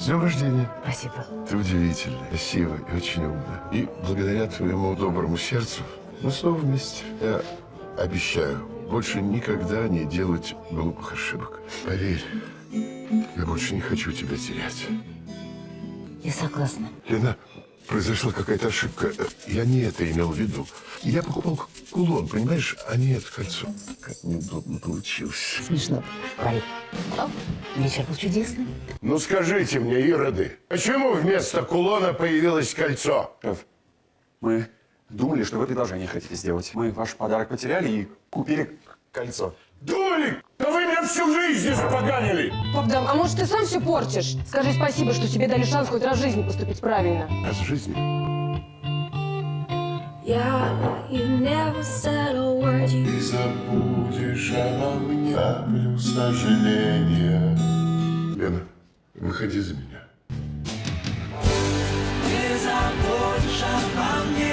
днем рождения. Спасибо. Ты удивительная, красивая и очень умная. И благодаря твоему доброму сердцу мы снова вместе. Я обещаю больше никогда не делать глупых ошибок. Поверь, я больше не хочу тебя терять. Я согласна. Лена, произошла какая-то ошибка. Я не это имел в виду. Я покупал кулон, понимаешь, а не это кольцо. Как неудобно получилось. Смешно. Парень. Вечер был чудесный. Ну скажите мне, ироды, почему вместо кулона появилось кольцо? Шеф, мы думали, что вы предложение хотите сделать. Мы ваш подарок потеряли и купили кольцо. Думали? Да вы меня всю жизнь испоганили! Богдан, а может, ты сам все портишь? Скажи спасибо, что тебе дали шанс хоть раз в жизни поступить правильно. Раз в жизни? Yeah, you never said a word. You Ты забудешь обо мне каплю сожаления. Лена, выходи за меня. Не забудешь обо мне.